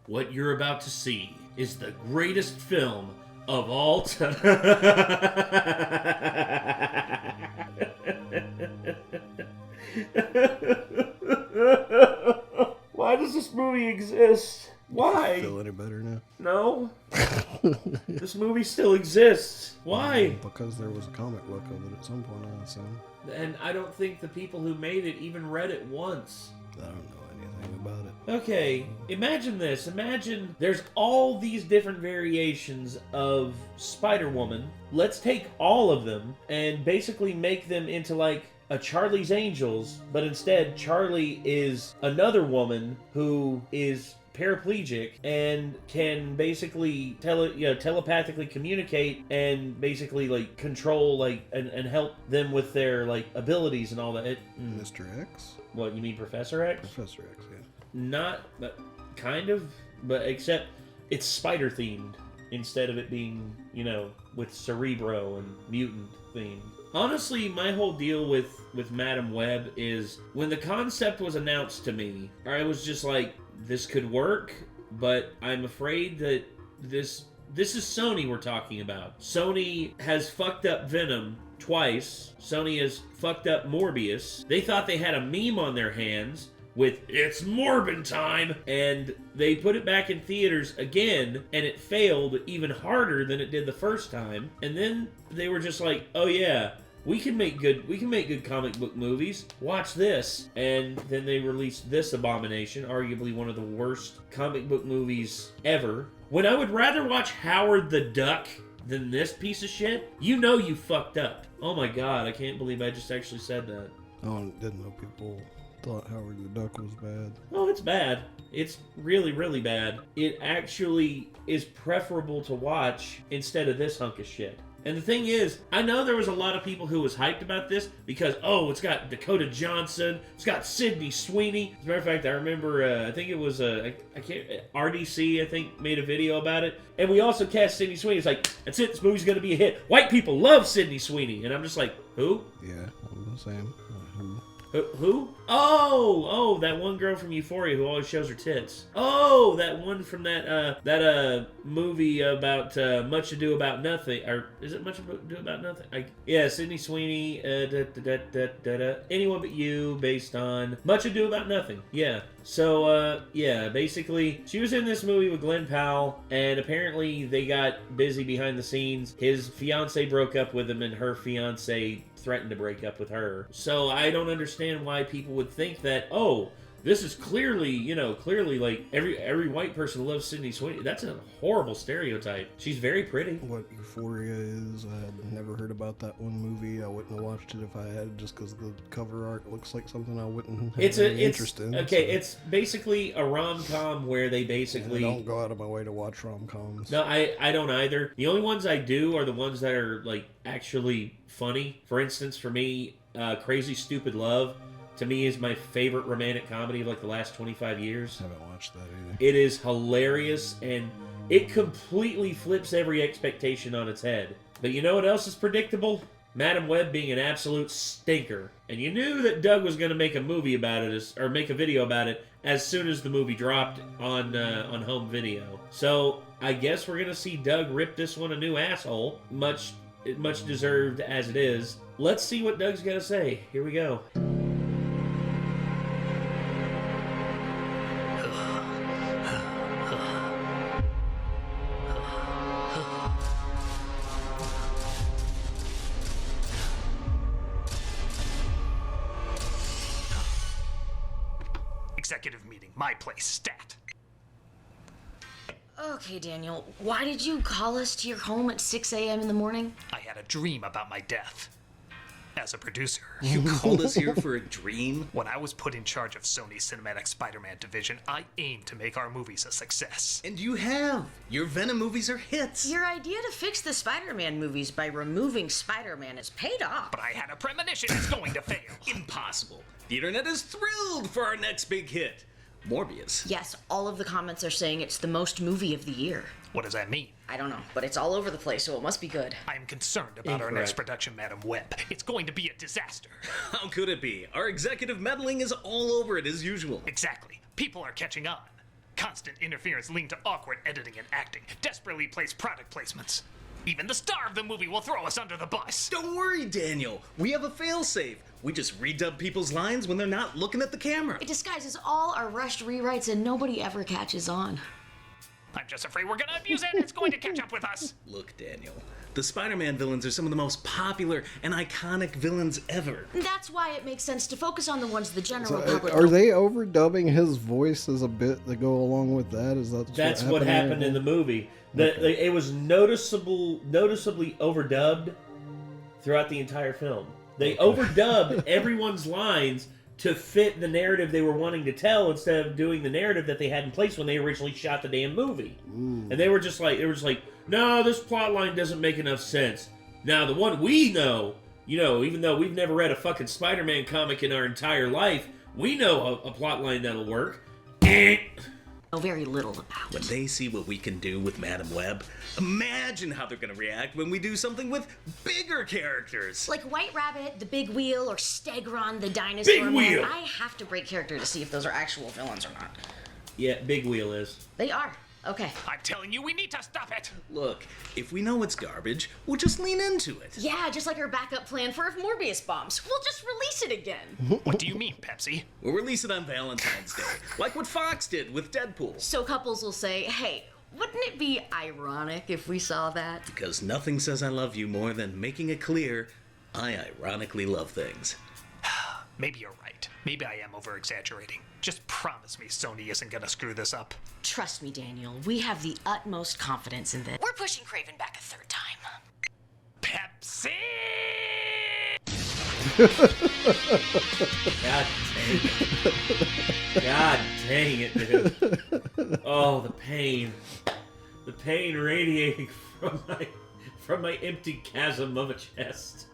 What you're about to see is the greatest film of all time. Why does this movie exist? Why? Feel any better now? No. This movie still exists. Why? Because there was a comic book of it at some point, I assume. And I don't think the people who made it even read it once. I don't know anything about it. Okay, imagine this. Imagine there's all these different variations of Spider-Woman. Let's take all of them and basically make them into like a Charlie's Angels, but instead Charlie is another woman who is paraplegic and can basically telepathically communicate and basically like control like and help them with their like abilities and all that. Mr. X? What, you mean Professor X? Professor X, yeah. Not, but kind of, but except it's spider themed instead of it being, you know, with Cerebro and mutant themed. Honestly, my whole deal with Madam Web is when the concept was announced to me, I was just like, this could work, but I'm afraid that this is Sony we're talking about. Sony has fucked up Venom twice. Sony has fucked up Morbius. They thought they had a meme on their hands with "It's Morbin time," and they put it back in theaters again, and it failed even harder than it did the first time. And then they were just like, "Oh yeah, we can make good comic book movies. Watch this." And then they released this abomination, arguably one of the worst comic book movies ever. When I would rather watch Howard the Duck than this piece of shit, you know you fucked up. Oh my god, I can't believe I just actually said that. Oh, I didn't know people thought Howard the Duck was bad. Oh, it's bad. It's really, really bad. It actually is preferable to watch instead of this hunk of shit. And the thing is, I know there was a lot of people who was hyped about this because, oh, it's got Dakota Johnson, it's got Sydney Sweeney. As a matter of fact, I remember, I think it was, RDC, I think, made a video about it. And we also cast Sydney Sweeney. It's like, that's it, this movie's gonna be a hit. White people love Sydney Sweeney. And I'm just like, who? Yeah, I'm the same. Who? Oh, that one girl from Euphoria who always shows her tits. Oh, that one from that movie about Much Ado About Nothing. Or is it Much Ado About Nothing? Yeah, Sydney Sweeney. Anyone But You, based on Much Ado About Nothing. Yeah. So, yeah, basically, she was in this movie with Glenn Powell, and apparently they got busy behind the scenes. His fiance broke up with him, and her fiance threatened to break up with her. So I don't understand why people would think that, oh, this is clearly like every white person loves Sydney Sweeney. That's a horrible stereotype. She's very pretty. What Euphoria is, I had never heard about that one movie. I wouldn't have watched it if I had, just because the cover art looks like something I wouldn't have any interest in. Okay, so. It's basically a rom-com where they basically... I don't go out of my way to watch rom-coms. No, I don't either. The only ones I do are the ones that are like actually funny. For instance, for me, Crazy Stupid Love, to me, is my favorite romantic comedy of like the last 25 years. I haven't watched that either. It is hilarious, and it completely flips every expectation on its head. But you know what else is predictable? Madam Web being an absolute stinker. And you knew that Doug was going to make a movie about it, or make a video about it, as soon as the movie dropped on home video. So I guess we're going to see Doug rip this one a new asshole, much deserved as it is. Let's see what Doug's got to say. Here we go. Executive meeting, my place, stat. Okay, Daniel, why did you call us to your home at 6 a.m. in the morning? I had a dream about my death. As a producer. You called us here for a dream? When I was put in charge of Sony's Cinematic Spider-Man division, I aimed to make our movies a success. And you have. Your Venom movies are hits. Your idea to fix the Spider-Man movies by removing Spider-Man has paid off. But I had a premonition it's going to fail. Impossible. The internet is thrilled for our next big hit. Morbius. Yes, all of the comments are saying it's the most movie of the year. What does that mean? I don't know, but it's all over the place, so it must be good. I am concerned about our next production, Madam Web. It's going to be a disaster. How could it be? Our executive meddling is all over it as usual. Exactly. People are catching on. Constant interference linked to awkward editing and acting. Desperately placed product placements. Even the star of the movie will throw us under the bus. Don't worry, Daniel. We have a failsafe. We just redub people's lines when they're not looking at the camera. It disguises all our rushed rewrites and nobody ever catches on. I'm just afraid we're gonna abuse it and it's going to catch up with us. Look, Daniel. The Spider-Man villains are some of the most popular and iconic villains ever. That's why it makes sense to focus on the ones the general So, public. are they overdubbing his voice as a bit to go along with that? That's what happened in the movie. It was noticeably overdubbed throughout the entire film. They overdubbed everyone's lines to fit the narrative they were wanting to tell instead of doing the narrative that they had in place when they originally shot the damn movie. And they were just like, no, this plot line doesn't make enough sense. Now, the one we know, even though we've never read a fucking Spider-Man comic in our entire life, we know a plot line that'll work. Know very little about. When they see what we can do with Madam Web, imagine how they're gonna react when we do something with bigger characters. Like White Rabbit, the Big Wheel, or Stegron, the Dinosaur Big Man. Wheel! I have to break character to see if those are actual villains or not. Yeah, Big Wheel is. They are. Okay. I'm telling you, we need to stop it. Look, if we know it's garbage, we'll just lean into it. Yeah, just like our backup plan for if Morbius bombs. We'll just release it again. What do you mean, Pepsi? We'll release it on Valentine's Day, like what Fox did with Deadpool. So couples will say, hey, wouldn't it be ironic if we saw that? Because nothing says I love you more than making it clear I ironically love things. Maybe you're right. Maybe I am over-exaggerating. Just promise me Sony isn't gonna screw this up. Trust me, Daniel, we have the utmost confidence in this. We're pushing Craven back a third time. Pepsi! God dang it, dude. Oh, the pain. The pain radiating from my empty chasm of a chest.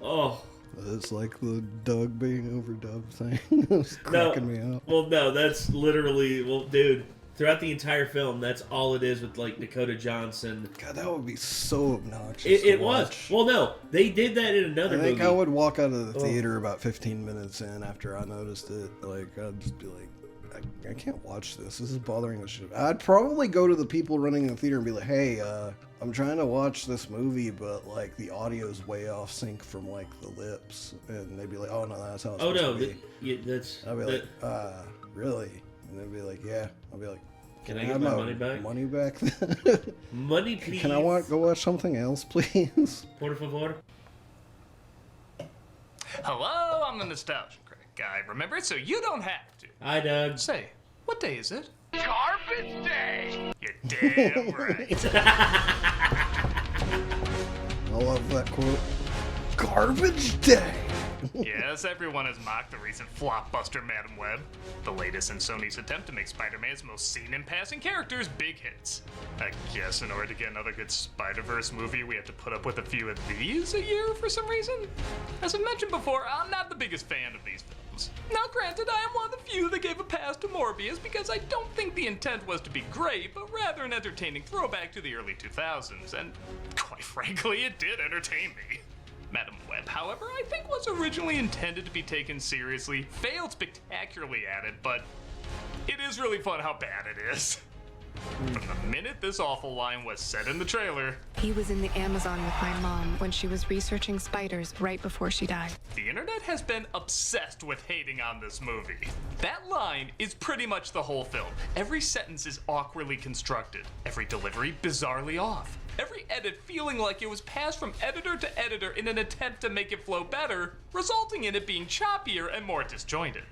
Oh. It's like the Doug being overdubbed thing. It's cracking me up. Well, no, that's literally, dude, throughout the entire film, that's all it is with, like, Dakota Johnson. God, that would be so obnoxious. It was. Well, no, they did that in another movie. I think I would walk out of the theater about 15 minutes in after I noticed it. Like, I'd just be like, I can't watch this. This is bothering the shit. I'd probably go to the people running the theater and be like, hey, I'm trying to watch this movie, but, like, the audio's way off sync from, like, the lips. And they'd be like, oh, no, that's how it's supposed to be. That's... I'd be like, really? And they'd be like, yeah. I'll be like, can I get my money back? Money back? Money, please. Can I go watch something else, please? Por favor. Hello, I'm the Nostalgia Critic guy. Remember it so you don't have to. Hi, Doug. Say, what day is it? Garbage Day! You're damn right. I love that quote. Garbage Day! Yes, everyone has mocked the recent flopbuster Madam Web, the latest in Sony's attempt to make Spider-Man's most seen and passing characters big hits. I guess in order to get another good Spider-Verse movie, we have to put up with a few of these a year for some reason. As I mentioned before, I'm not the biggest fan of these films. Now granted, I am one of the few that gave a pass to Morbius because I don't think the intent was to be great, but rather an entertaining throwback to the early 2000s, and quite frankly, it did entertain me. Madam Web, however, I think was originally intended to be taken seriously, failed spectacularly at it, but it is really fun how bad it is. From the minute this awful line was said in the trailer, he was in the Amazon with my mom when she was researching spiders right before she died. The internet has been obsessed with hating on this movie. That line is pretty much the whole film. Every sentence is awkwardly constructed, every delivery bizarrely off. Every edit feeling like it was passed from editor to editor in an attempt to make it flow better, resulting in it being choppier and more disjointed.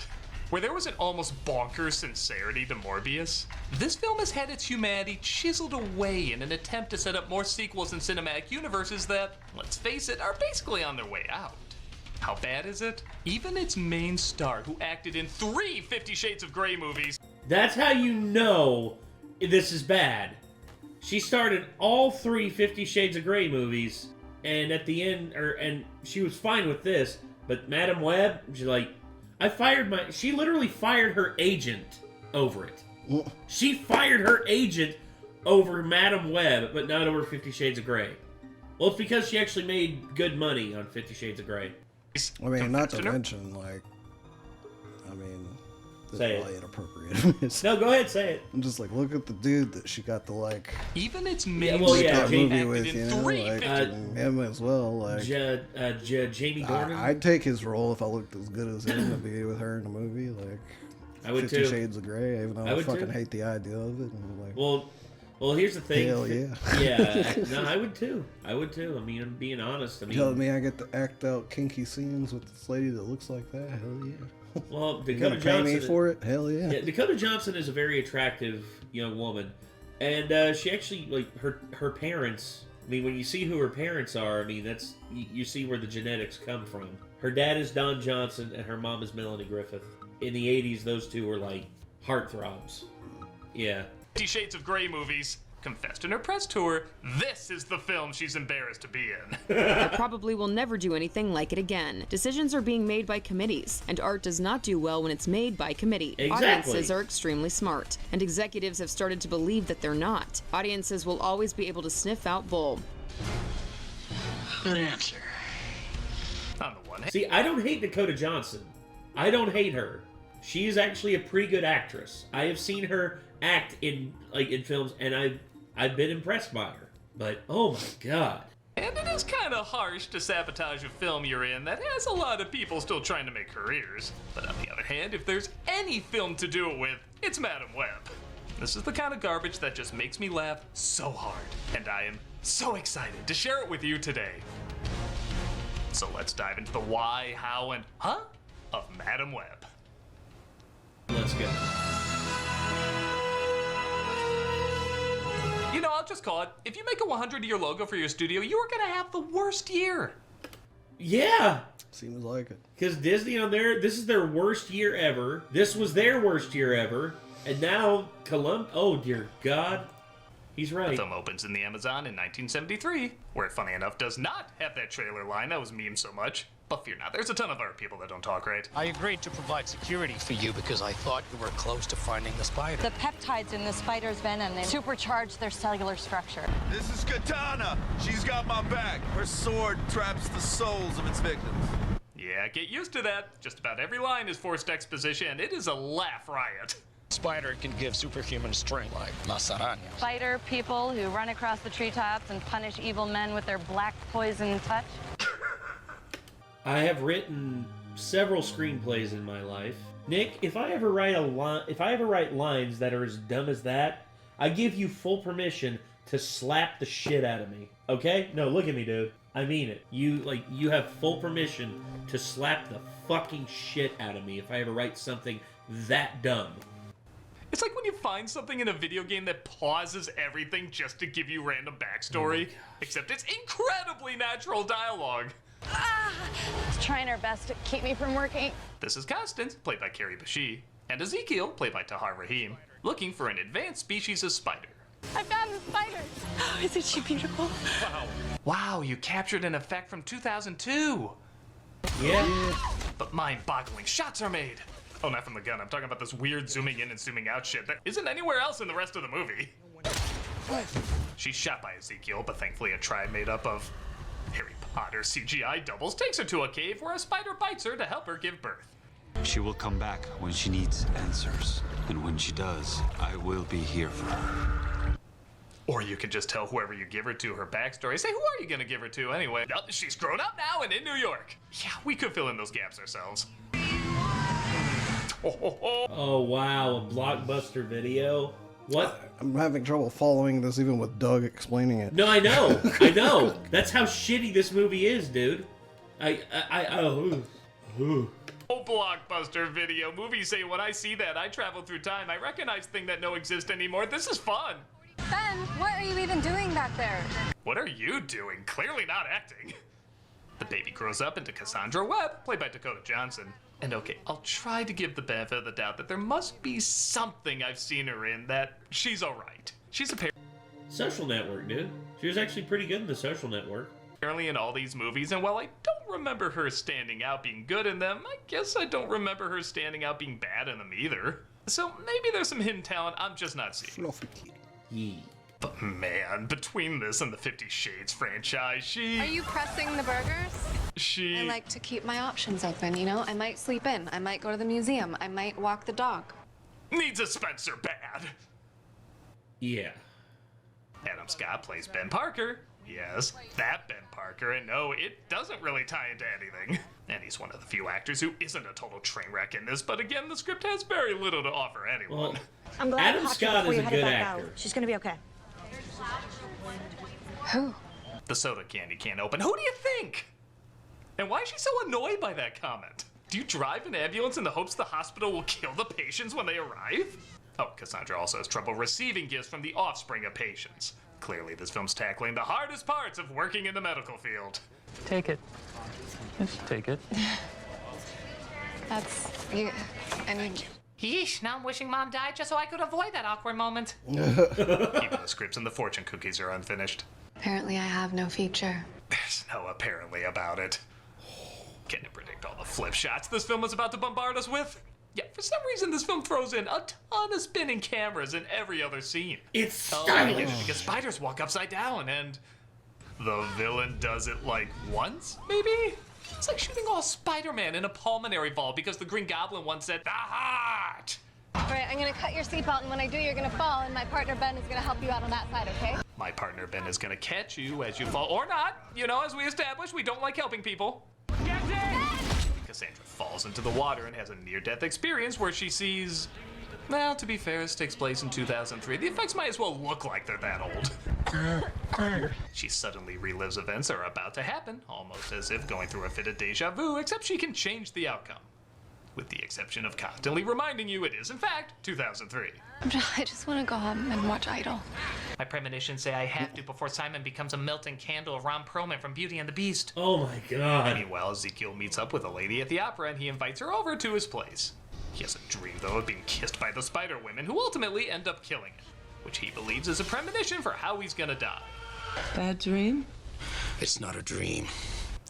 Where there was an almost bonkers sincerity to Morbius, this film has had its humanity chiseled away in an attempt to set up more sequels and cinematic universes that, let's face it, are basically on their way out. How bad is it? Even its main star, who acted in 3 50 Shades of Grey movies. That's how you know this is bad. She started all 3 50 Shades of Grey movies, and at the end, and she was fine with this, but Madam Web, she's like, she literally fired her agent over it. She fired her agent over Madam Web, but not over 50 Shades of Grey. Well, it's because she actually made good money on 50 Shades of Grey. I mean, not to mention, like, Say probably it. inappropriate. No, go ahead, say it. I'm just like, look at the dude that she got the like. Even its Yeah, main well, yeah, that Jamie movie acted with, in you know, 3 like films. him as well. Like, Jamie Dornan. I'd take his role if I looked as good as him to be with her in a movie. Like, I would 50 too. Shades of Grey. Even though I I would fucking too. hate the idea of it. And like, Well, here's the thing. hell yeah. Yeah, no, I would too. I mean, I'm being honest. I mean, Telling me I get to act out kinky scenes with this lady that looks like that? Hell yeah. well, You Dakota gonna pay me Johnson. for it? Hell yeah. Yeah, Dakota Johnson is a very attractive young woman, and she actually like her parents. I mean, when you see who her parents are, I mean that's you see where the genetics come from. Her dad is Don Johnson, and her mom is Melanie Griffith. In the '80s, those two were like heartthrobs. Yeah. 50 Shades of Grey movies. Confessed in her press tour, this is the film she's embarrassed to be in. That probably will never do anything like it again. Decisions are being made by committees, and art does not do well when it's made by committee. Exactly. Audiences are extremely smart, and executives have started to believe that they're not. Audiences will always be able to sniff out bull. Good answer. On the one hand, See, I don't hate Dakota Johnson. I don't hate her. She is actually a pretty good actress. I have seen her act in films, and I've been impressed by her. But oh my god. and it is kind of harsh to sabotage a film you're in that has a lot of people still trying to make careers. But on the other hand, if there's any film to do it with, it's Madam Web. This is the kind of garbage that just makes me laugh so hard, and I am so excited to share it with you today. So let's dive into the why, how, and huh of Madam Web. Let's go. You know, I'll just call it, if you make a 100-year logo for your studio, you are gonna have the worst year. Yeah. Seems like it. Because Disney this is their worst year ever. This was their worst year ever. And now, oh dear God. He's right. The film opens in the Amazon in 1973, where it, funny enough, does not have that trailer line that was memed so much. But fear not, there's a ton of other people that don't talk right. I agreed to provide security for you because I thought you were close to finding the spider. The peptides in the spider's venom, they supercharge their cellular structure. This is Katana. She's got my back. Her sword traps the souls of its victims. Yeah, get used to that. Just about every line is forced exposition, and it is a laugh riot. Spider can give superhuman strength like las arañas. Spider people who run across the treetops and punish evil men with their black poison touch. I have written several screenplays in my life. Nick, if I ever write lines that are as dumb as that, I give you full permission to slap the shit out of me. Okay? No, look at me, dude. I mean it. You have full permission to slap the fucking shit out of me if I ever write something that dumb. It's like when you find something in a video game that pauses everything just to give you random backstory, except it's incredibly natural dialogue. It's trying her best to keep me from working. This is Constance, played by Carrie Bashir, and Ezekiel, played by Tahar Rahim, looking for an advanced species of spider. I found the spider. Oh, isn't she beautiful? Wow, you captured an effect from 2002. Yeah. But mind-boggling shots are made. Oh, not from the gun. I'm talking about this weird zooming in and zooming out shit that isn't anywhere else in the rest of the movie. She's shot by Ezekiel, but thankfully a tribe made up of Harry Potter CGI doubles takes her to a cave where a spider bites her to help her give birth. She will come back when she needs answers. And when she does, I will be here for her. Or you can just tell whoever you give her to her backstory. Say, who are you gonna give her to anyway? Oh, she's grown up now and in New York. Yeah, we could fill in those gaps ourselves. Oh wow, a blockbuster video. What? I'm having trouble following this even with Doug explaining it. No, I know. I know. That's how shitty this movie is, dude. Oh, blockbuster video. Movies say when I see that, I travel through time. I recognize things that don't exist anymore. This is fun. Ben, what are you even doing back there? What are you doing? Clearly not acting. The baby grows up into Cassandra Webb, played by Dakota Johnson. And okay, I'll try to give the benefit of the doubt that there must be something I've seen her in that she's alright. She's Social Network, dude. She was actually pretty good in the Social Network. apparently in all these movies, and while I don't remember her standing out being good in them, I guess I don't remember her standing out being bad in them either. So maybe there's some hidden talent I'm just not seeing. Yeah. But man, between this and the 50 Shades franchise, Are you pressing the burgers? I like to keep my options open, you know? I might sleep in. I might go to the museum. I might walk the dog. Needs a Spencer bad. Yeah. Adam Scott plays Ben Parker. Yes, that Ben Parker, and no, it doesn't really tie into anything. And he's one of the few actors who isn't a total train wreck in this, but again, the script has very little to offer anyone. Well, I'm glad Adam Scott is a good actor. She's gonna be okay. Who? The soda candy can't open. Who do you think? And why is she so annoyed by that comment? Do you drive an ambulance in the hopes the hospital will kill the patients when they arrive? Oh, Cassandra also has trouble receiving gifts from the offspring of patients. Clearly, this film's tackling the hardest parts of working in the medical field. Take it. Just take it. I mean... Yeesh, now I'm wishing Mom died just so I could avoid that awkward moment. Even the scripts and the fortune cookies are unfinished. Apparently I have no future. There's no apparently about it. Can you predict all the flip shots this film is about to bombard us with? Yeah, for some reason this film throws in a ton of spinning cameras in every other scene. It's stylish. Because spiders walk upside down and the villain does it like once, maybe? It's like shooting all Spider-Man in a pulmonary vault because the Green Goblin once said, "The heart!" All right, I'm gonna cut your seatbelt, and when I do, you're gonna fall, and my partner Ben is gonna help you out on that side, okay? My partner Ben is gonna catch you as you fall, or not. You know, as we established, we don't like helping people. Cassandra falls into the water and has a near-death experience where she sees... Well, to be fair, this takes place in 2003. The effects might as well look like they're that old. She suddenly relives events that are about to happen, almost as if going through a fit of deja vu, except she can change the outcome. With the exception of constantly reminding you it is, in fact, 2003. I just want to go home and watch Idol. My premonitions say I have to before Simon becomes a melting candle of Ron Perlman from Beauty and the Beast. Oh my god. Meanwhile, Ezekiel meets up with a lady at the opera and he invites her over to his place. He has a dream, though, of being kissed by the spider women who ultimately end up killing him, which he believes is a premonition for how he's gonna die. Bad dream? It's not a dream.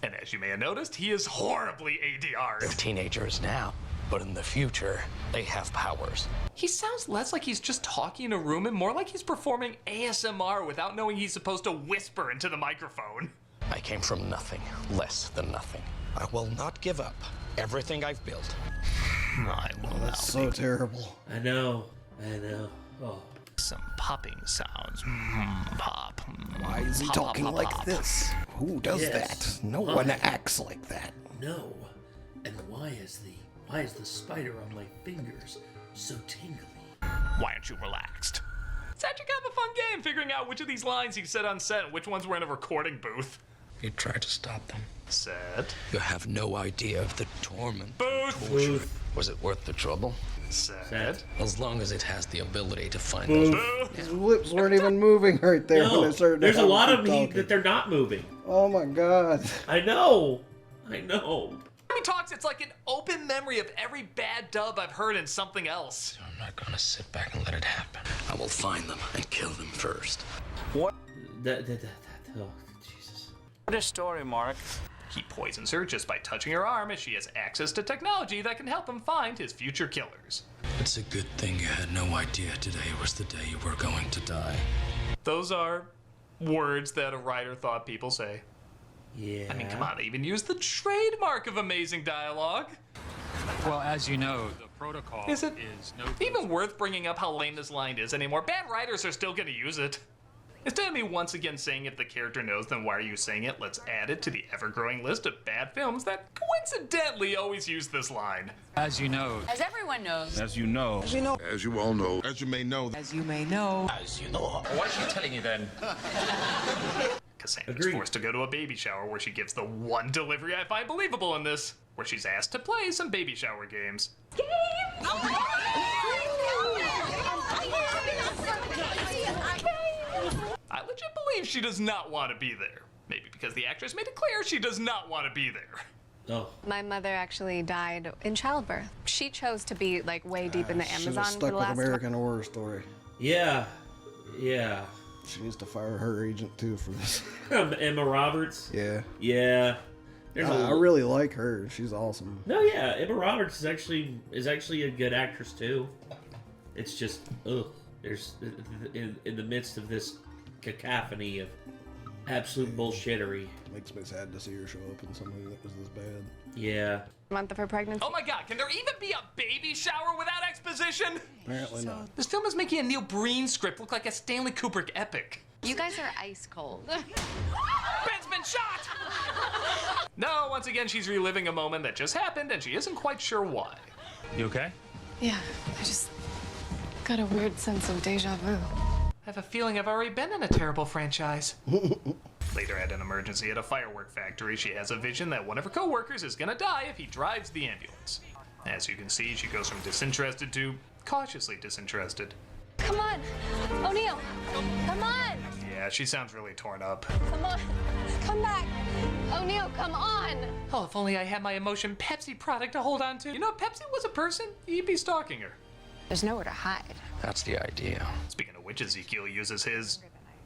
And as you may have noticed, he is horribly ADR'd. They're teenagers now, but in the future, they have powers. He sounds less like he's just talking in a room and more like he's performing ASMR without knowing he's supposed to whisper into the microphone. I came from nothing, less than nothing. I will not give up everything I've built. I will That's so terrible. I know. Oh. Some popping sounds. Pop. Why is he talking like this? Who does that? No one acts like that. No. And why is the spider on my fingers so tingly? Why aren't you relaxed? It's actually kind of a fun game figuring out which of these lines he said on set and which ones were in a recording booth. You tried to stop them. Said. You have no idea of the torment. Booth. Was it worth the trouble? Said. As long as it has the ability to find those. His lips weren't even moving right there when I started. There's a lot of them that they're not moving. Oh my god. I know. When he talks, it's like an open memory of every bad dub I've heard in something else. I'm not gonna sit back and let it happen. I will find them and kill them first. What? Oh, Jesus. What a story, Mark. He poisons her just by touching her arm as she has access to technology that can help him find his future killers. It's a good thing you had no idea today was the day you were going to die. Those are words that a writer thought people say. Yeah. I mean, come on, they even use the trademark of amazing dialogue. Well, as you know, the protocol is no even worth bringing up how lame this line is anymore. Bad writers are still gonna use it. Instead of me once again saying if the character knows, then why are you saying it? Let's add it to the ever-growing list of bad films that coincidentally always use this line. As you know. As everyone knows. As you know. As you know. As you all know. As you may know. As you may know. As you know. Why is she telling you then? Cassandra's forced to go to a baby shower where she gives the one delivery I find believable in this, where she's asked to play some baby shower games. I legit believe she does not want to be there. Maybe because the actress made it clear she does not want to be there. Oh. My mother actually died in childbirth. She chose to be like way deep in the Amazon for stuck the with last American Horror Story. Yeah. She needs to fire her agent too for this. Emma Roberts. Yeah. I really like her. She's awesome. No, yeah, Emma Roberts is actually a good actress too. It's just there's in the midst of this cacophony of absolute bullshittery. Makes me sad to see her show up in something that was this bad. Yeah. Month of her pregnancy. Oh my god, can there even be a baby shower without exposition? Apparently not. This film is making a Neil Breen script look like a Stanley Kubrick epic. You guys are ice cold. Ben's been shot! No, once again, she's reliving a moment that just happened and she isn't quite sure why. You okay? Yeah, I just got a weird sense of deja vu. I have a feeling I've already been in a terrible franchise. Later at an emergency at a firework factory, she has a vision that one of her co-workers is gonna die if he drives the ambulance. As you can see, she goes from disinterested to cautiously disinterested. Come on, O'Neill. Come on. Yeah, she sounds really torn up. Come on. Come back. O'Neill, come on. Oh, if only I had my emotion Pepsi product to hold on to. You know, if Pepsi was a person, you'd be stalking her. There's nowhere to hide. That's the idea. Speaking of which, Ezekiel uses his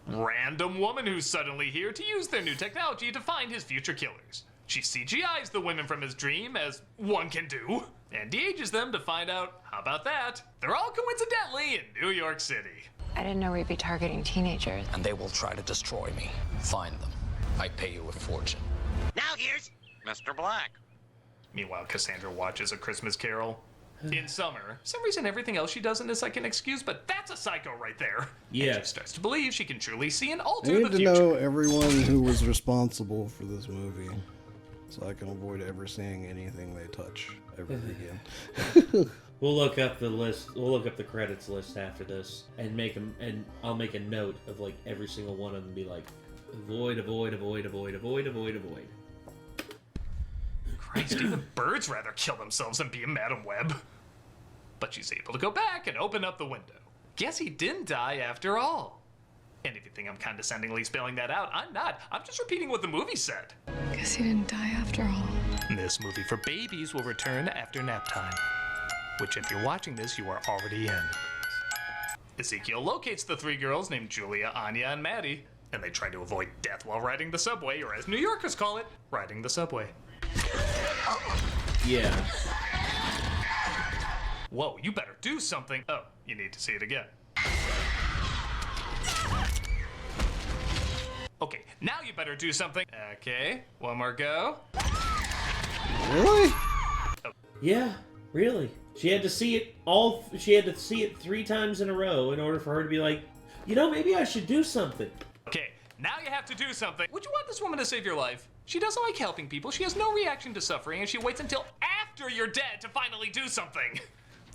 random woman who's suddenly here to use their new technology to find his future killers. She CGIs the women from his dream, as one can do, and de-ages them to find out, how about that? They're all coincidentally in New York City. I didn't know we'd be targeting teenagers. And they will try to destroy me. Find them. I pay you a fortune. Now here's Mr. Black. Meanwhile, Cassandra watches A Christmas Carol. In summer, for some reason everything else she does in this I can excuse, but that's a psycho right there. Yeah. And she starts to believe she can truly see and I alter need the to future. know everyone who was responsible for this movie, so I can avoid ever seeing anything they touch ever again. We'll look up the list. We'll look up the credits list after this, and I'll make a note of like every single one of them. Be like, avoid, avoid, avoid, avoid, avoid, avoid, avoid. Christ, even birds rather kill themselves than be a Madam Web. But she's able to go back and open up the window. Guess he didn't die after all. And if you think I'm condescendingly spelling that out, I'm not. I'm just repeating what the movie said. Guess he didn't die after all. This movie for babies will return after nap time. Which, if you're watching this, you are already in. Ezekiel locates the three girls named Julia, Anya, and Maddie, and they try to avoid death while riding the subway, or as New Yorkers call it, riding the subway. Yeah. Whoa, you better do something. Oh, you need to see it again. Okay, now you better do something. Okay, one more go. Really? Yeah, really. She had to see it all. She had to see it 3 times in a row in order for her to be like, you know, maybe I should do something. Okay, now you have to do something. Would you want this woman to save your life? She doesn't like helping people. She has no reaction to suffering, and she waits until after you're dead to finally do something.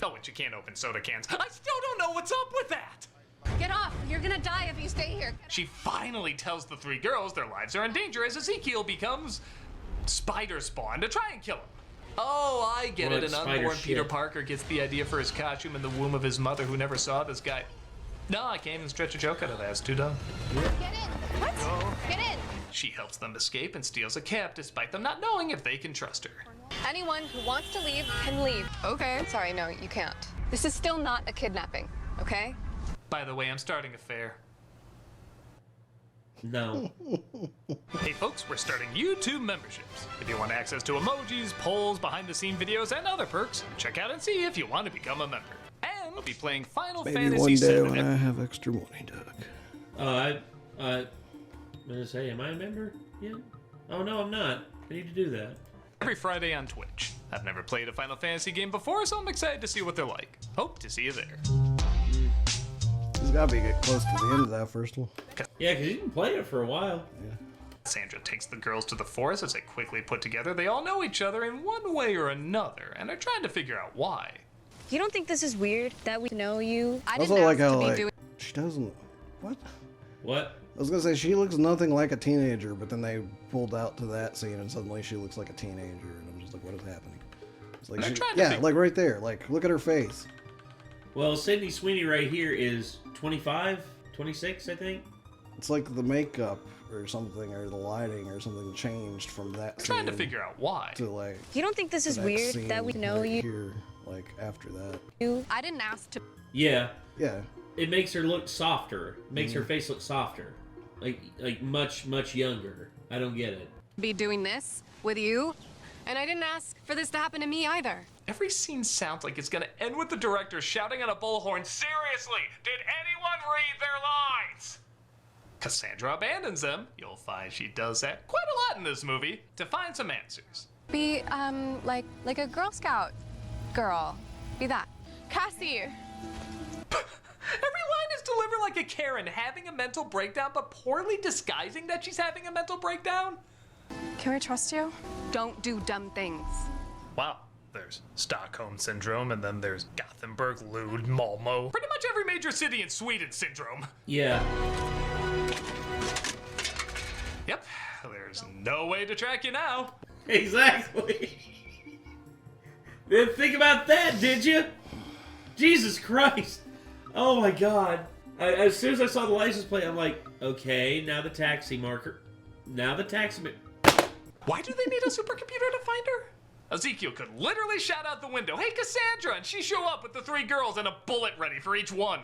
Oh, and she can't open soda cans. I still don't know what's up with that. Get off. You're gonna die if you stay here. She finally tells the three girls their lives are in danger as Ezekiel becomes spider spawn to try and kill him. Oh, I get Well, it. it's An spider unborn Peter shit. Parker gets the idea for his costume in the womb of his mother who never saw this guy. No, I can't even stretch a joke out of that. It's too dumb. Get in. What? Get in. She helps them escape and steals a cap despite them not knowing if they can trust her. Anyone who wants to leave can leave. Okay. Sorry, no, you can't. This is still not a kidnapping, okay? By the way, I'm starting a fair. No. Hey folks, we're starting YouTube memberships. If you want access to emojis, polls, behind-the-scene videos, and other perks, check out and see if you want to become a member. And we'll be playing Final Maybe Fantasy one day VII. when I have extra money, Doug. I'm gonna say, am I a member yet? Oh no, I'm not. I need to do that. Every Friday on Twitch. I've never played a Final Fantasy game before, so I'm excited to see what they're like. Hope to see you there. He's gotta be get close to the end of that first one. Yeah, because you can play it for a while. Yeah. Sandra takes the girls to the forest as they quickly put together. They all know each other in one way or another, and are trying to figure out why. You don't think this is weird that we know you? I also like how like she doesn't. What? What? I was gonna say she looks nothing like a teenager, but then they pulled out to that scene and suddenly she looks like a teenager, and I'm just like, what is happening? It's like, They're she, trying to yeah, figure- like right there, like look at her face. Well, Sydney Sweeney right here is 25, 26, I think. It's like the makeup or something, or the lighting or something changed from that scene Trying to figure out why. to like. You don't think this is the next weird scene that we know right you? Here, like after that. I didn't ask to. Yeah. Yeah. It makes her look softer. It makes her face look softer. Like much, much younger. I don't get it. Be doing this with you, and I didn't ask for this to happen to me either. Every scene sounds like it's gonna end with the director shouting at a bullhorn, seriously, did anyone read their lines? Cassandra abandons them. You'll find she does that quite a lot in this movie to find some answers. Be, like a Girl Scout girl. Be that. Cassie! Every line is delivered like a Karen, having a mental breakdown, but poorly disguising that she's having a mental breakdown. Can we trust you? Don't do dumb things. Wow. There's Stockholm Syndrome, and then there's Gothenburg, Lund, Malmo. Pretty much every major city in Sweden syndrome. Yeah. Yep, there's no way to track you now. Exactly. Didn't think about that, did you? Jesus Christ. Oh my God. As soon as I saw the license plate, I'm like, okay, now the taxi marker. Now the taxi. Why do they need a supercomputer to find her? Ezekiel could literally shout out the window, "Hey, Cassandra!" and she show up with the 3 girls and a bullet ready for each one.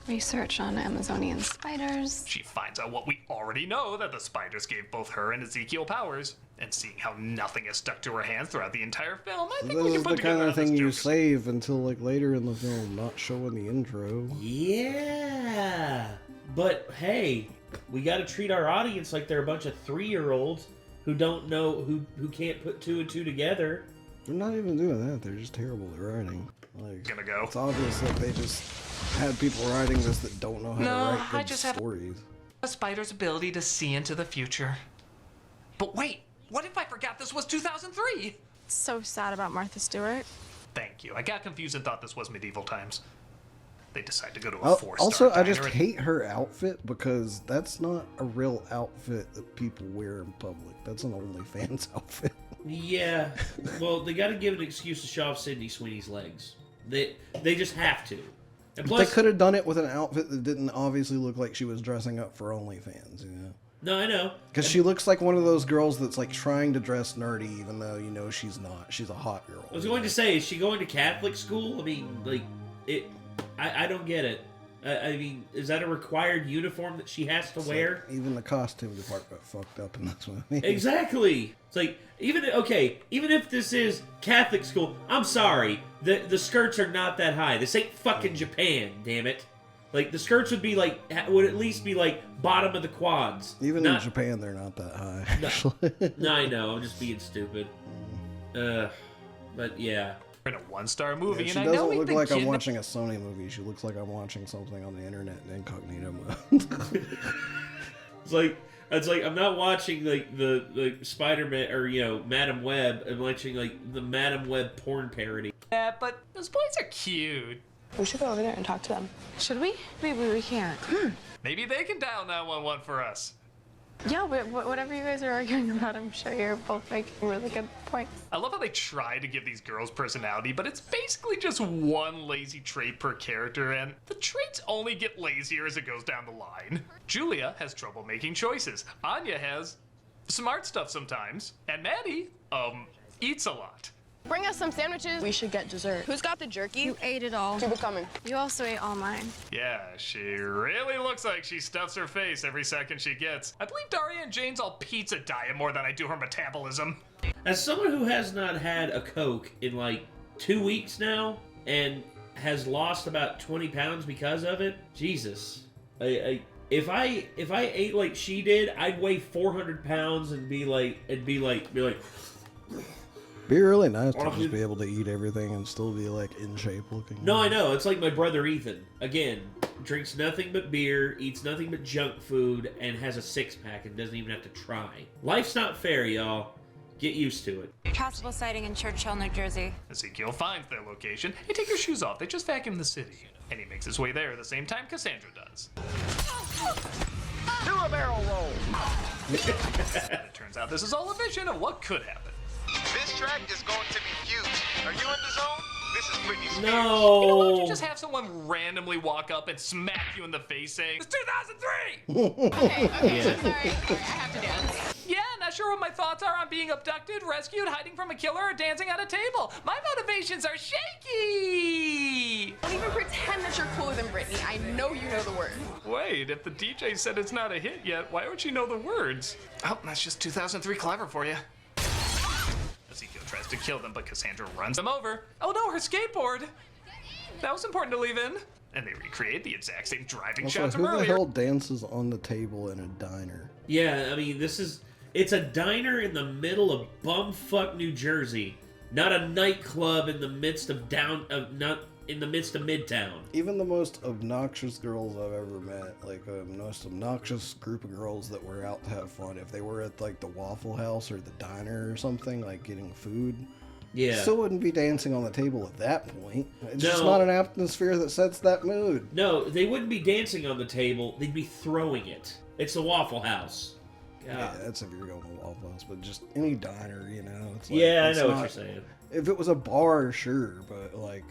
Research on Amazonian spiders. She finds out what we already know, that the spiders gave both her and Ezekiel powers. And seeing how nothing is stuck to her hands throughout the entire film, I think we This can is put the together kind of how this thing you Joker's- save until like later in the film, not showing the intro. Yeah. But hey, we got to treat our audience like they're a bunch of 3-year-olds who don't know, who can't put 2 and 2 together. They're not even doing that. They're just terrible at writing. Like, Gonna go. It's obvious that they just had people writing this that don't know how to write good I just have stories. a spider's ability to see into the future. But wait, what if I forgot this was 2003? So sad about Martha Stewart. Thank you. I got confused and thought this was medieval times. They decide to go to a Al- 4-star Also, I just diner and- hate her outfit because that's not a real outfit that people wear in public. That's an OnlyFans outfit. Yeah. Well, they got to give an excuse to show off Sydney Sweeney's legs. They just have to. And They could have done it with an outfit that didn't obviously look like she was dressing up for OnlyFans, you know? No, I know. Because she looks like one of those girls that's like trying to dress nerdy, even though you know she's not. She's a hot girl. I was going to say, is she going to Catholic school? I mean, like, I don't get it. I mean, is that a required uniform that she has to wear? Like, even the costume department fucked up in this movie. Exactly. It's like, even if this is Catholic school, I'm sorry, the skirts are not that high. This ain't fucking Japan, damn it. Like, the skirts would at least be like bottom of the quads. Even in Japan, they're not that high. Actually. No, I know. I'm just being stupid. But yeah. In a 1-star movie, Yeah, she and I know doesn't look the like I'm kid- watching a Sony movie. She looks like I'm watching something on the internet in incognito mode. It's like I'm not watching like the Spider-Man or Madam Web. I'm watching like the Madam Web porn parody. Yeah, but those boys are cute. We should go over there and talk to them. Should we? Maybe we can't. Maybe they can dial 911 for us. Yeah, but whatever you guys are arguing about, I'm sure you're both making really good points. I love how they try to give these girls personality, but it's basically just one lazy trait per character, and the traits only get lazier as it goes down the line. Julia has trouble making choices. Anya has smart stuff sometimes. And Maddie, eats a lot. Bring us some sandwiches. We should get dessert. Who's got the jerky? You ate it all. Keep it coming. You also ate all mine. Yeah, she really looks like she stuffs her face every second she gets. I believe Daria and Jane's all pizza diet more than I do her metabolism. As someone who has not had a Coke in like 2 weeks now and has lost about 20 pounds because of it, Jesus. If I ate like she did, I'd weigh 400 pounds and be like. Be really nice to just be able to eat everything and still be like in shape looking. No, I know. It's like my brother Ethan. Again, drinks nothing but beer, eats nothing but junk food, and has a 6-pack and doesn't even have to try. Life's not fair, y'all. Get used to it. Possible sighting in Churchill, New Jersey. Ezekiel finds their location. Hey, take your shoes off. They just vacuumed the city. And he makes his way there at the same time Cassandra does. Do a barrel roll. And it turns out this is all a vision of what could happen. This track is going to be huge. Are you in the zone? This is Britney Spears. No. You know, why don't you just have someone randomly walk up and smack you in the face saying, "It's 2003!" Okay, Yeah. sorry. I have to dance. Yeah, not sure what my thoughts are on being abducted, rescued, hiding from a killer, or dancing at a table. My motivations are shaky! Don't even pretend that you're cooler than Britney. I know you know the words. Wait, if the DJ said it's not a hit yet, why don't you know the words? Oh, that's just 2003 clever for you. Ezekiel tries to kill them, but Cassandra runs them over. Oh no, her skateboard! That was important to leave in. and they recreate the exact same driving Also, shots who from the earlier. hell dances on the table in a diner? Yeah, I mean, it's a diner in the middle of bumfuck New Jersey, not a nightclub in the midst of not in the midst of Midtown. Even the most obnoxious girls I've ever met, like the most obnoxious group of girls that were out to have fun, if they were at like the Waffle House or the diner or something, like getting food, Yeah. still wouldn't be dancing on the table at that point. It's just No. not an atmosphere that sets that mood. No, they wouldn't be dancing on the table. They'd be throwing it. It's the Waffle House. Yeah, that's if you're going to Waffle House, but just any diner, you know. It's like, Yeah, I it's know what not- you're saying. If it was a bar, sure, but like,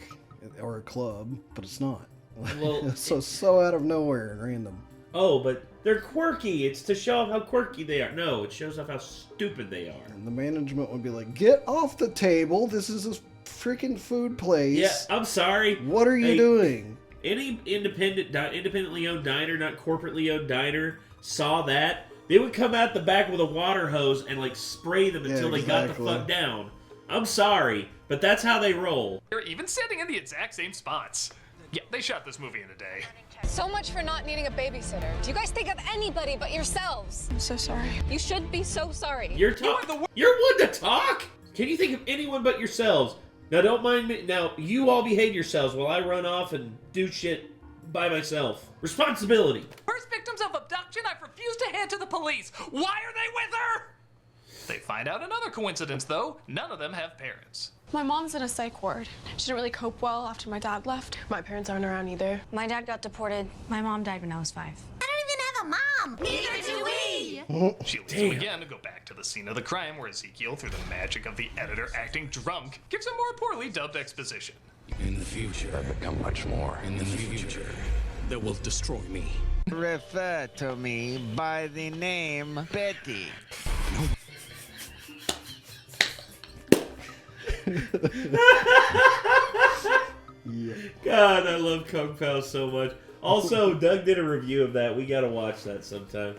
or a club, but it's not. Well, it's so out of nowhere and random. Oh, but they're quirky. It's to show off how quirky they are. No, it shows off how stupid they are. And the management would be like, "Get off the table! This is a freaking food place." Yeah, I'm sorry. What are you doing? Any independently owned diner, not corporately owned diner, saw that, they would come out the back with a water hose and like spray them until they got the exactly. fuck down. I'm sorry, but that's how they roll. They're even sitting in the exact same spots. Yeah, they shot this movie in a day. So much for not needing a babysitter. Do you guys think of anybody but yourselves? I'm so sorry. You should be so sorry. You're one to talk? Can you think of anyone but yourselves? Now don't mind me. Now you all behave yourselves while I run off and do shit by myself. Responsibility. First victims of abduction, I've refused to hand to the police. Why are they with her? They find out another coincidence, though. None of them have parents. My mom's in a psych ward. She didn't really cope well after my dad left. My parents aren't around either. My dad got deported. My mom died when I was 5. I don't even have a mom. Neither do we. She leaves him again to go back to the scene of the crime where Ezekiel, through the magic of the editor acting drunk, gives a more poorly dubbed exposition. In the future, I become much more. In the future, they will destroy me. Refer to me by the name Betty. God, I love Kung Pao so much. Also, Doug did a review of that. We gotta watch that sometime.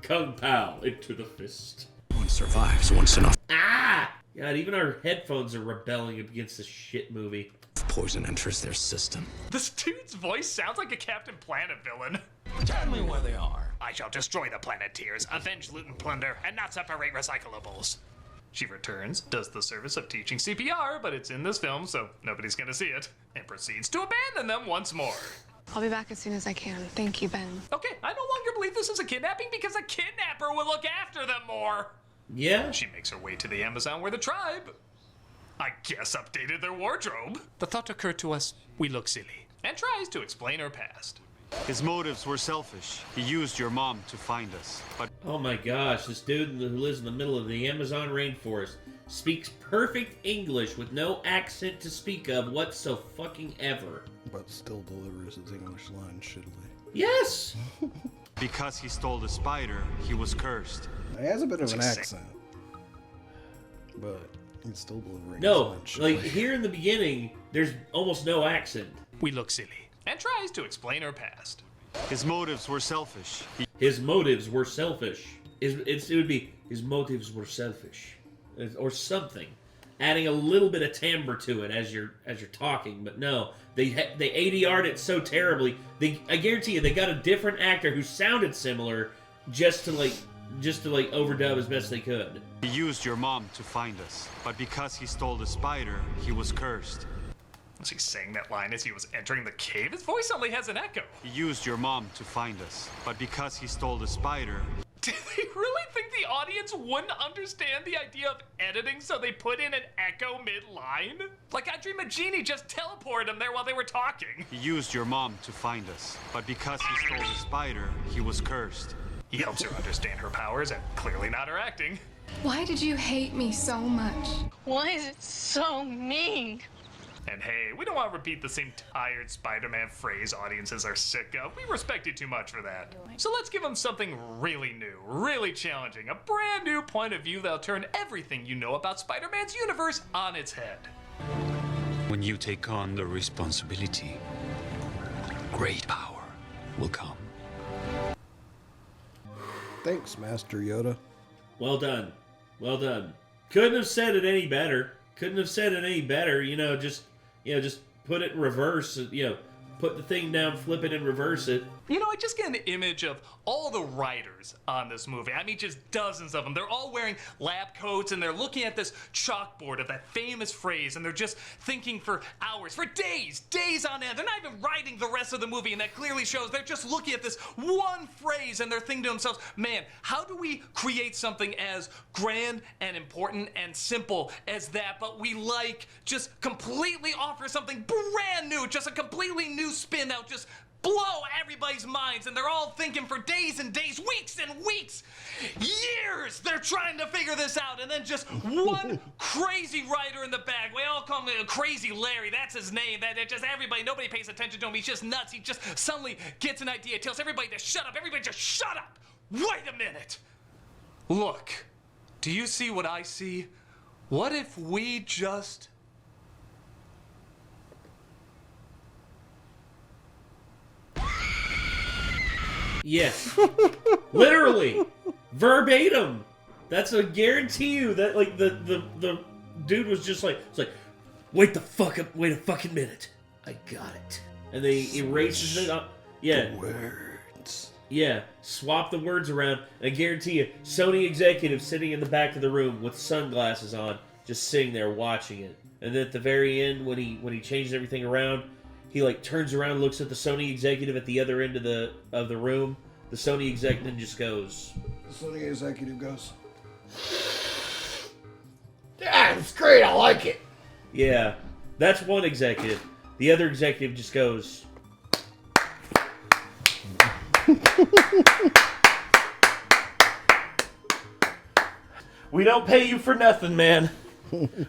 Kung Pao, into the fist. One survives once enough. Ah! God, even our headphones are rebelling against this shit movie. Poison enters their system. This dude's voice sounds like a Captain Planet villain. Tell me where they are. I shall destroy the Planeteers, avenge loot and plunder, and not separate recyclables. She returns, does the service of teaching CPR, but it's in this film, so nobody's gonna see it, and proceeds to abandon them once more. I'll be back as soon as I can. Thank you, Ben. Okay, I no longer believe this is a kidnapping because a kidnapper will look after them more. Yeah? She makes her way to the Amazon where the tribe, I guess, updated their wardrobe. The thought occurred to us, we look silly, and tries to explain her past. His motives were selfish. He used your mom to find us. But Oh my gosh, this dude who lives in the middle of the Amazon rainforest speaks perfect English with no accent to speak of whatso-fucking-ever. But still delivers his English line shittily. Yes! because he stole the spider, he was cursed. He has a bit of an accent, but he's still delivering No, his like line shittily. here in the beginning, there's almost no accent. We look silly, and tries to explain her past. His motives were selfish. His motives were selfish. It would be his motives were selfish, or something, adding a little bit of timbre to it as you're talking. But no, they ADR'd it so terribly. I guarantee you, they got a different actor who sounded similar just to overdub as best they could. He used your mom to find us, but because he stole the spider, he was cursed. Was he saying that line as he was entering the cave? His voice only has an echo. He used your mom to find us, but because he stole the spider... Did they really think the audience wouldn't understand the idea of editing, so they put in an echo mid-line? Like I dream a genie just teleported him there while they were talking. He used your mom to find us, but because he stole the spider, he was cursed. He helps her understand her powers and clearly not her acting. Why did you hate me so much? Why is it so mean? And hey, we don't want to repeat the same tired Spider-Man phrase audiences are sick of. We respect you too much for that. So let's give them something really new, really challenging, a brand new point of view that'll turn everything you know about Spider-Man's universe on its head. When you take on the responsibility, great power will come. Thanks, Master Yoda. Well done. Well done. Couldn't have said it any better. Couldn't have said it any better. Just put it in reverse. put the thing down, flip it, and reverse it. You know, I just get an image of all the writers on this movie. I mean, just dozens of them. They're all wearing lab coats, and they're looking at this chalkboard of that famous phrase, and they're just thinking for hours, for days on end. They're not even writing the rest of the movie, and that clearly shows they're just looking at this one phrase, and they're thinking to themselves, man, how do we create something as grand and important and simple as that, but we just completely offer something brand new, just a completely new spin that will just blow everybody's minds, and they're all thinking for days and days, weeks and weeks, years, they're trying to figure this out, and then just one crazy writer in the back, we all call him Crazy Larry, that's his name, nobody pays attention to him, he's just nuts, he just suddenly gets an idea, tells everybody to shut up, everybody just shut up, wait a minute, look, do you see what I see? What if we just... Yes. Literally. Verbatim. That's a guarantee you that like the dude was just like, it's like, wait a fucking minute. I got it. And they erases it up. Yeah. The words. Yeah. Swap the words around. And I guarantee you, Sony executives sitting in the back of the room with sunglasses on, just sitting there watching it. And then at the very end, when he changes everything around, he like turns around, looks at the Sony executive at the other end of the room. The Sony executive just goes. The Sony executive goes. Yeah, it's great. I like it. Yeah, that's one executive. The other executive just goes. We don't pay you for nothing, man.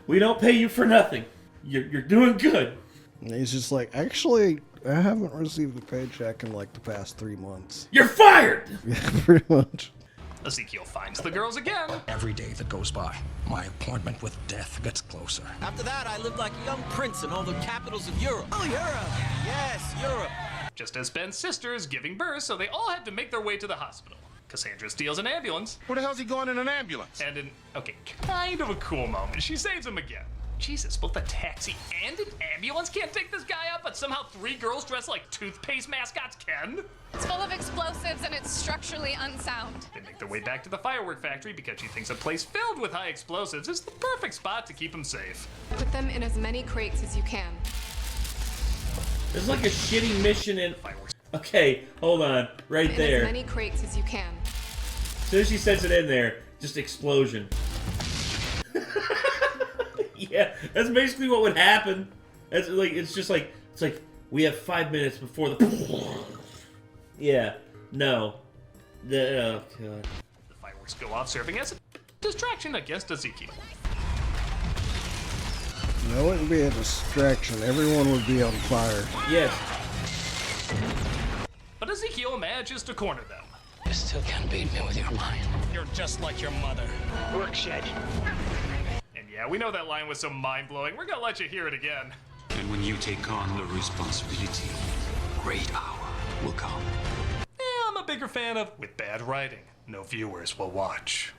We don't pay you for nothing. You're doing good. And he's just like, actually, I haven't received a paycheck in like the past 3 months. You're fired! Yeah, pretty much. Ezekiel finds the girls again. Every day that goes by, my appointment with death gets closer. After that, I lived like a young prince in all the capitals of Europe. Oh, Europe! Yes, Europe. Just as Ben's sister is giving birth, so they all had to make their way to the hospital. Cassandra steals an ambulance. Where the hell's he going in an ambulance? And in, kind of a cool moment, she saves him again. Jesus, both a taxi and an ambulance can't take this guy out, but somehow 3 girls dressed like toothpaste mascots can? It's full of explosives and it's structurally unsound. They make their way back to the firework factory because she thinks a place filled with high explosives is the perfect spot to keep them safe. Put them in as many crates as you can. There's like a shitty mission in fireworks. Okay, hold on. Right there. As many crates as you can. As soon as she sets it in there, just explosion. Yeah, that's basically what would happen. It's like we have 5 minutes before the. Yeah, no. Oh god. The fireworks go off, serving as a distraction against Ezekiel. That wouldn't be a distraction. Everyone would be on fire. Yes. But Ezekiel manages to corner them. You still can't beat me with your mind. You're just like your mother. Workshed. And yeah, we know that line was so mind-blowing. We're gonna let you hear it again. And when you take on the responsibility, great hour will come. Yeah, I'm a bigger fan of with bad writing, no viewers will watch.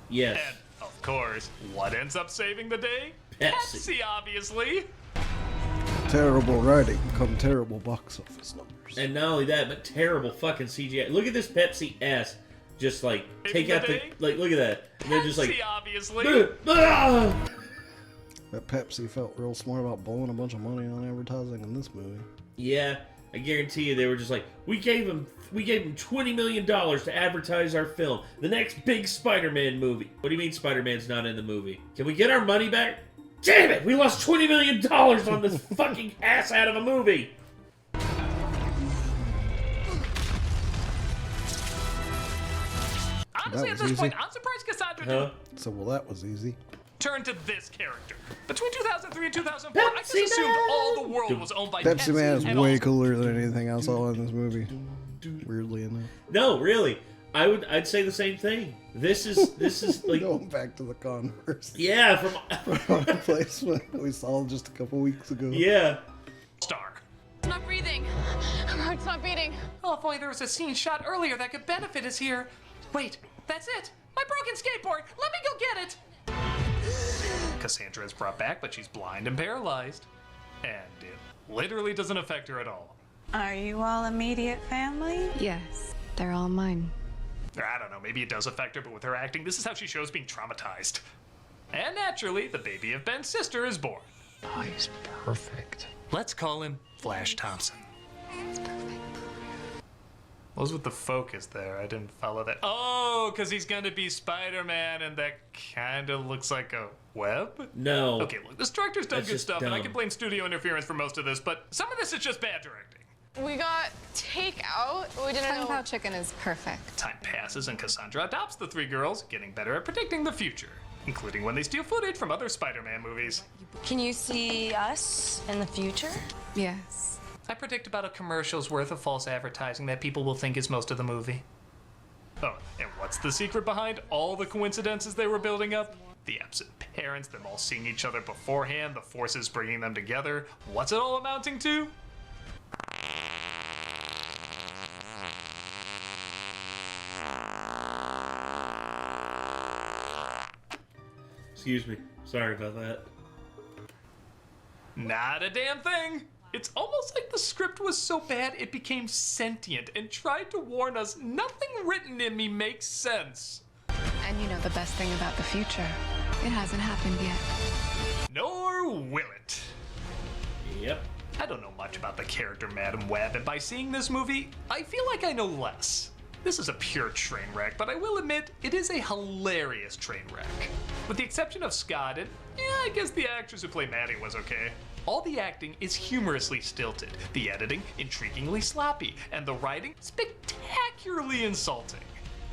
Yes. And, of course, what ends up saving the day? Pepsi, obviously. Terrible writing, come terrible box office numbers. And not only that, but terrible fucking CGI. Look at this Pepsi ass. Just like take out the look at that. And they're just like obviously. That Pepsi felt real smart about blowing a bunch of money on advertising in this movie. Yeah, I guarantee you they were just like, we gave him $20 million to advertise our film, the next big Spider-Man movie. What do you mean Spider-Man's not in the movie? Can we get our money back? Damn it! We lost $20 million on this fucking ass out of a movie. Honestly, at this point, I'm surprised Cassandra didn't So, well, that was easy. turn to this character. Between 2003 and 2004, I just assumed all the world was owned by Pepsi Man is and way all- cooler than anything I saw in this movie. Weirdly enough. No, really. I'd say the same thing. This is like going back to the Converse. Yeah, from placement we saw just a couple weeks ago. Yeah. Star. It's not breathing. Her heart's not beating. Oh, if only there was a scene shot earlier that could benefit us here. Wait, that's it. My broken skateboard. Let me go get it. Cassandra is brought back, but she's blind and paralyzed. And it literally doesn't affect her at all. Are you all immediate family? Yes, they're all mine. I don't know, maybe it does affect her, but with her acting, this is how she shows being traumatized. And naturally, the baby of Ben's sister is born. Oh, he's perfect. Let's call him Flash Thompson. What was with the focus there? I didn't follow that. Oh, because he's going to be Spider-Man, and that kind of looks like a web? No. Okay, look, this director's done That's good just stuff, and I dumb. can blame studio interference for most of this, but some of this is just bad directing. We got takeout. We didn't Kung know. Pao chicken is perfect. Time passes, and Cassandra adopts the three girls, getting better at predicting the future, including when they steal footage from other Spider-Man movies. Can you see us in the future? Yes. I predict about a commercial's worth of false advertising that people will think is most of the movie. Oh, and what's the secret behind all the coincidences they were building up? The absent parents, them all seeing each other beforehand, the forces bringing them together. What's it all amounting to? Excuse me. Sorry about that. Not a damn thing. It's almost like the script was so bad it became sentient and tried to warn us nothing written in me makes sense. And you know the best thing about the future? It hasn't happened yet. Nor will it. Yep. I don't know much about the character Madam Web, and by seeing this movie, I feel like I know less. This is a pure train wreck, but I will admit, it is a hilarious train wreck. With the exception of Scott, and I guess the actress who played Maddie was okay. All the acting is humorously stilted, the editing intriguingly sloppy, and the writing spectacularly insulting.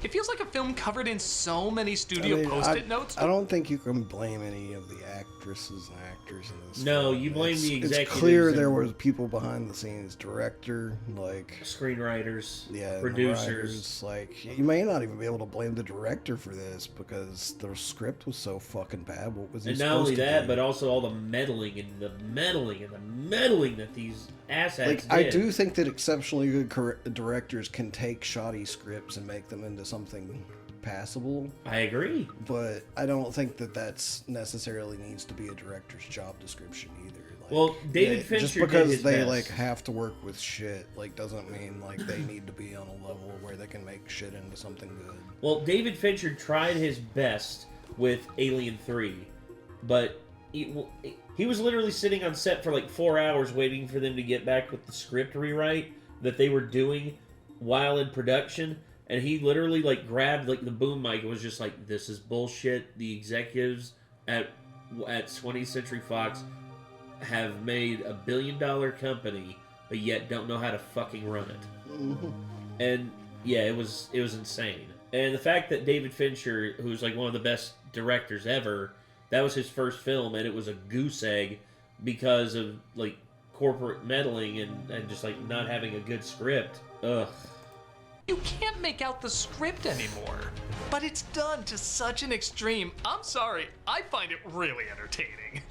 It feels like a film covered in so many studio post-it notes. I don't think you can blame any of the actresses and actors in this. No, film. you blame the executives. It's clear and there was people behind the scenes, director, like screenwriters, yeah, producers. Like you may not even be able to blame the director for this because the script was so fucking bad. What was he And not supposed only to that, do? but also all the meddling and the meddling and the meddling that these asshats Like did. I do think that exceptionally good directors can take shoddy scripts and make them into something passable. I agree, but I don't think that that's necessarily needs to be a director's job description either. Like, well, David Fincher just because did his they best. like have to work with shit like doesn't mean like they need to be on a level where they can make shit into something good. Well, David Fincher tried his best with Alien 3, but he was literally sitting on set for like 4 hours waiting for them to get back with the script rewrite that they were doing while in production, and he literally like grabbed like the boom mic and was just like, "This is bullshit. The executives at 20th Century Fox have made a $1 billion company, but yet don't know how to fucking run it." And yeah, it was insane. And the fact that David Fincher, who's like one of the best directors ever, that was his first film, and it was a goose egg because of like corporate meddling and just like not having a good script. Ugh. You can't make out the script anymore. But it's done to such an extreme. I'm sorry, I find it really entertaining.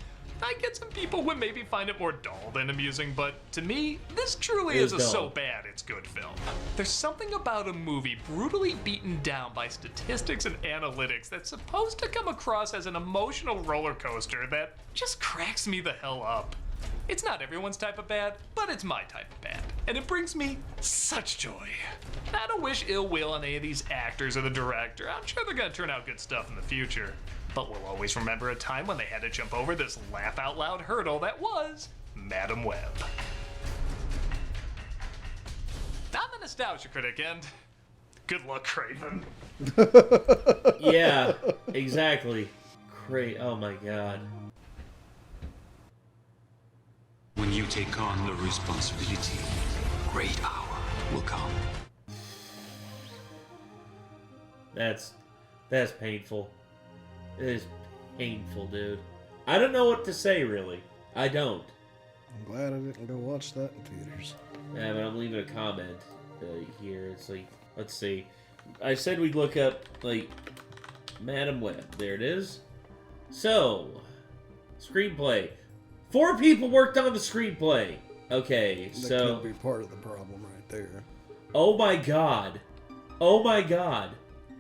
I get some people who maybe find it more dull than amusing, but to me, this truly is a so bad it's good film. There's something about a movie brutally beaten down by statistics and analytics that's supposed to come across as an emotional roller coaster that just cracks me the hell up. It's not everyone's type of bad, but it's my type of bad, and it brings me such joy. I don't wish ill will on any of these actors or the director. I'm sure they're gonna turn out good stuff in the future. But we'll always remember a time when they had to jump over this laugh-out-loud hurdle that was Madam Web. I'm a nostalgia critic, and good luck, Craven. Yeah, exactly. Oh my god. When you take on the responsibility, a great hour will come. That's painful. It is painful, dude. I don't know what to say, really. I don't. I'm glad I didn't go watch that in theaters. Yeah, but I'm leaving a comment here. It's like, let's see. I said we'd look up, like, Madam Web. There it is. So, screenplay. 4 people worked on the screenplay. Okay, That so... could be part of the problem right there. Oh my god. Oh my god.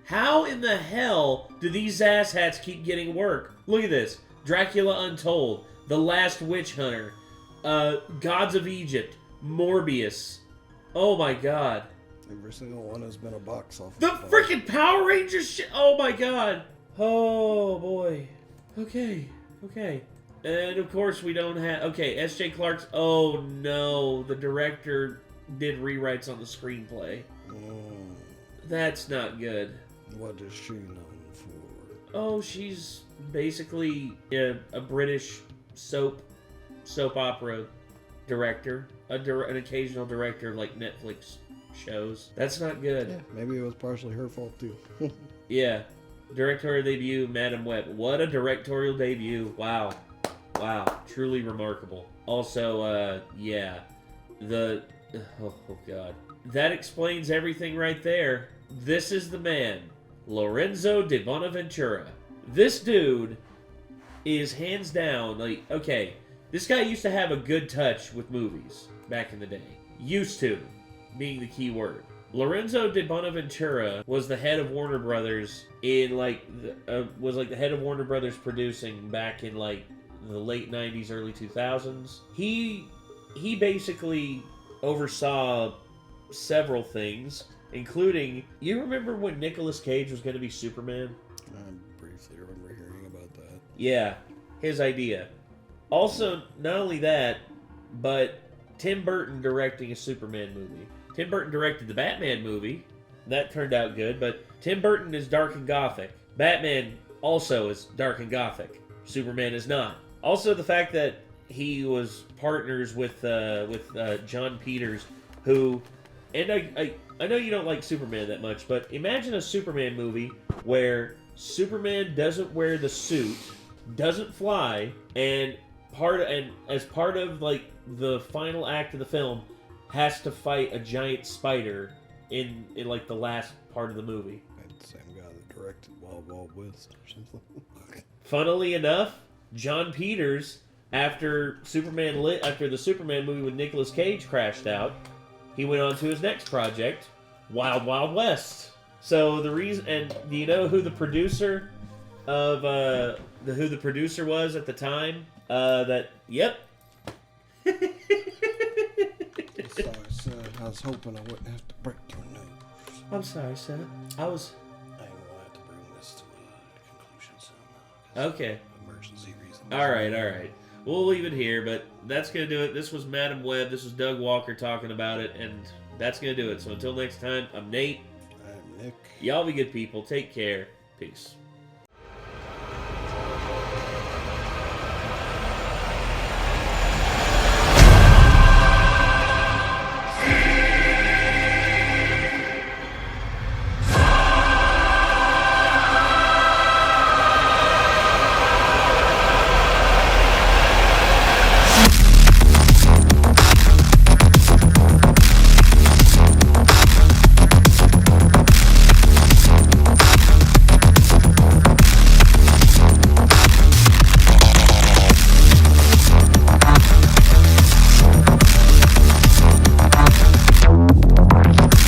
How in the hell do these asshats keep getting work? Look at this. Dracula Untold. The Last Witch Hunter. Gods of Egypt, Morbius. Oh my god. Every single one has been a box office. The freaking Power Rangers shit. Oh my god. Oh boy. Okay. And of course we don't have... Okay, S.J. Clark's... Oh no. The director did rewrites on the screenplay. That's not good. What is she known for? Oh, she's basically a British soap opera director. An occasional director of like Netflix shows. That's not good. Yeah, maybe it was partially her fault too. Yeah. Directorial debut, Madam Web. What a directorial debut. Wow. Truly remarkable. Also, yeah. Oh, God. That explains everything right there. This is the man. Lorenzo de Bonaventura. This dude is hands down, like, okay, this guy used to have a good touch with movies back in the day. Used to, being the key word. Lorenzo de Bonaventura was the head of Warner Brothers in, like, was like the head of Warner Brothers producing back in, like, the late 90s, early 2000s. He basically oversaw several things, including, you remember when Nicolas Cage was going to be Superman? I briefly remember hearing about that. Yeah, his idea. Also, not only that, but Tim Burton directing a Superman movie. Tim Burton directed the Batman movie. That turned out good, but Tim Burton is dark and gothic. Batman also is dark and gothic. Superman is not. Also, the fact that he was partners with John Peters, who... And I know you don't like Superman that much, but imagine a Superman movie where Superman doesn't wear the suit, doesn't fly, and as part of like the final act of the film, has to fight a giant spider in like the last part of the movie. The same guy that directed Wild Wild West or something. Funnily enough, John Peters, after the Superman movie with Nicolas Cage crashed out, he went on to his next project, Wild Wild West. So the reason, and do you know who the producer of who the producer was at the time? Yep. Sorry, sir. I was hoping I wouldn't have to break your nose. I'm sorry, sir. I will have to bring this to a conclusion soon. Okay. Emergency reasons. All right. We'll leave it here, but that's going to do it. This was Madam Web. This was Doug Walker talking about it, and that's going to do it. So until next time, I'm Nate. I'm Nick. Y'all be good people. Take care. Peace.